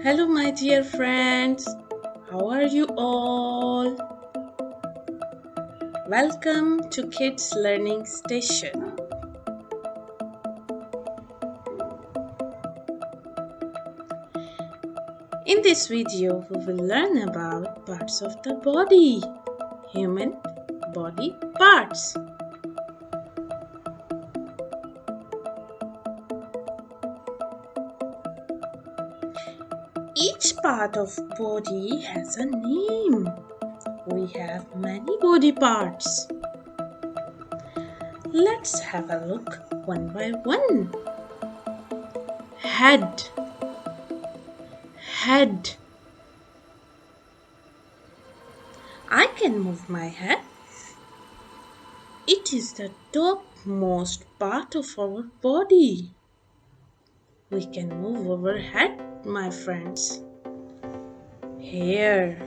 Hello, my dear friends. How are you all? Welcome to Kids Learning Station. In this video, we will learn about parts of the body, human body parts. Each part of body has a name. We have many body parts. Let's have a look one by one. Head. I can move my head. It is the topmost part of our body. We can move our head, my friends. Hair.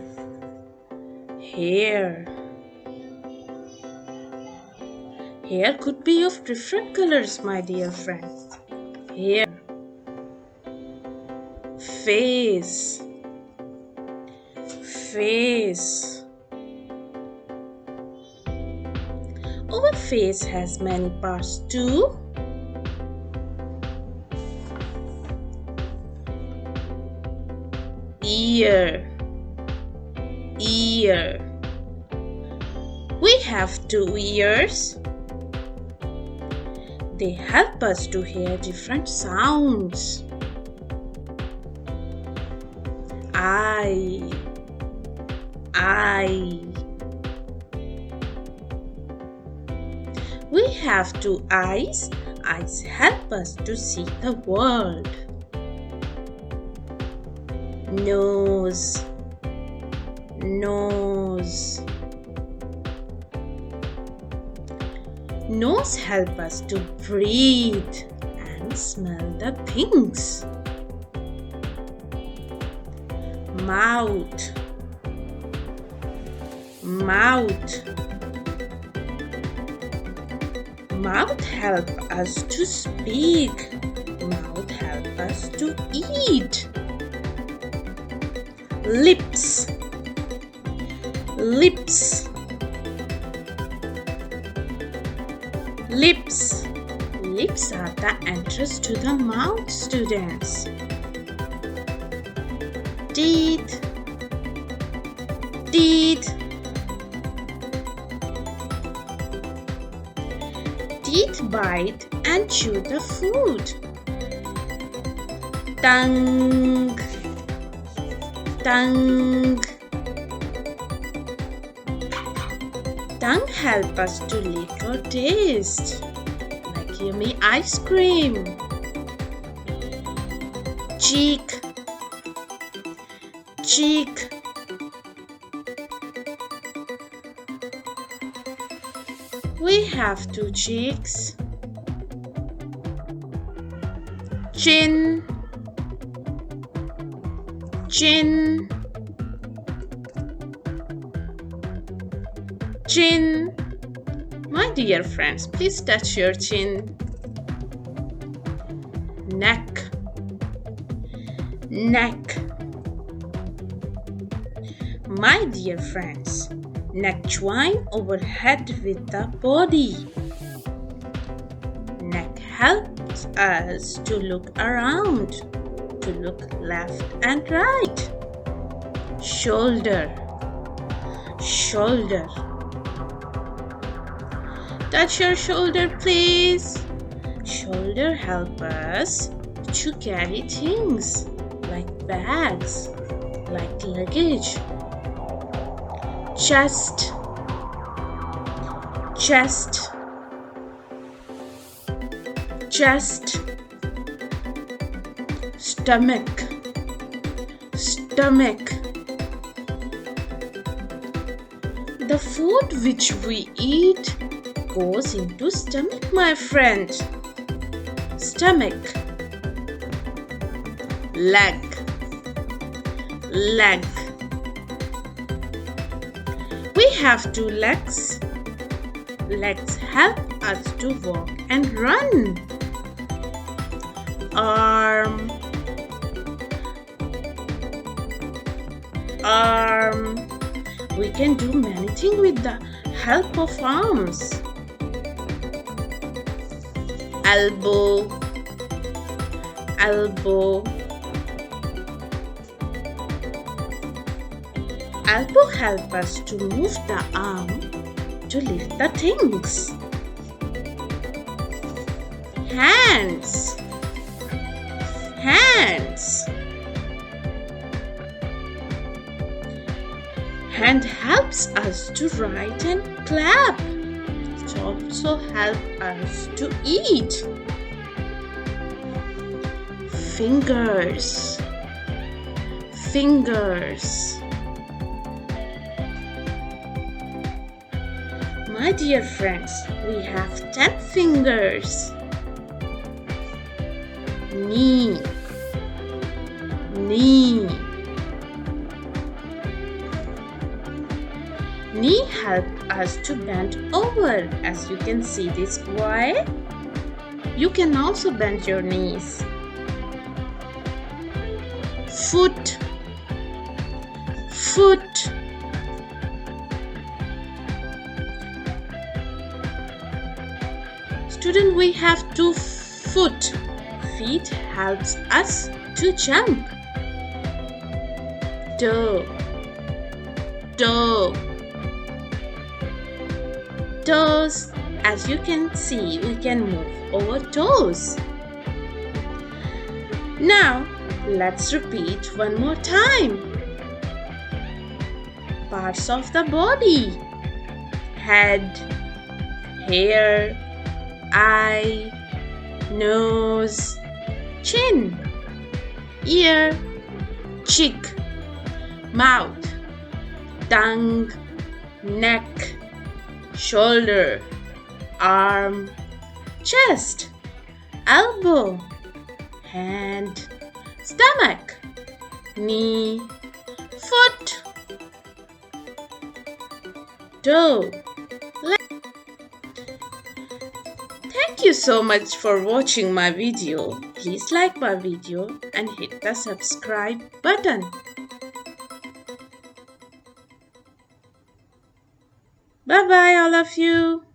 Hair could be of different colors, my dear friends. Hair. Face. Our face has many parts too. Ear. We have 2 ears. They help us to hear different sounds. Eye. We have 2 eyes. Eyes help us to see the world. Nose. Nose help us to breathe and smell the things. Mouth help us to speak. Mouth help us to eat. Lips are the entrance to the mouth, students. Teeth bite and chew the food. Tongue help us to lick or taste, like yummy ice cream. Cheek We have 2 cheeks. Chin. My dear friends, please touch your chin. Neck. My dear friends, neck join our head with the body. Neck helps us to look around, to look left and right. Shoulder. Touch your shoulder, please. Shoulder help us to carry things like bags, like luggage. Chest. Stomach. The food which we eat goes into stomach, my friend. Stomach. Leg. We have 2 legs. Legs help us to walk and run. Arm. arm. We can do many things with the help of arms. Elbow, elbow. Elbow help us to move the arm to lift the things. Hands, hands. Hand helps us to write and clap. It also helps us to eat. Fingers, fingers. My dear friends, we have 10 fingers. Knee, knee. Knee help us to bend over. As you can see this boy, you can also bend your knees. Foot, foot. Student, we have 2 foot. Feet helps us to jump. Toe, toe. Toes, as you can see, we can move over toes. Now, let's repeat one more time. Parts of the body: head, hair, eye, nose, chin, ear, cheek, mouth, tongue, neck, shoulder, arm, chest, elbow, hand, stomach, knee, foot, toe. Thank you so much for watching my video. Please like my video and hit the subscribe button. Bye bye all of you.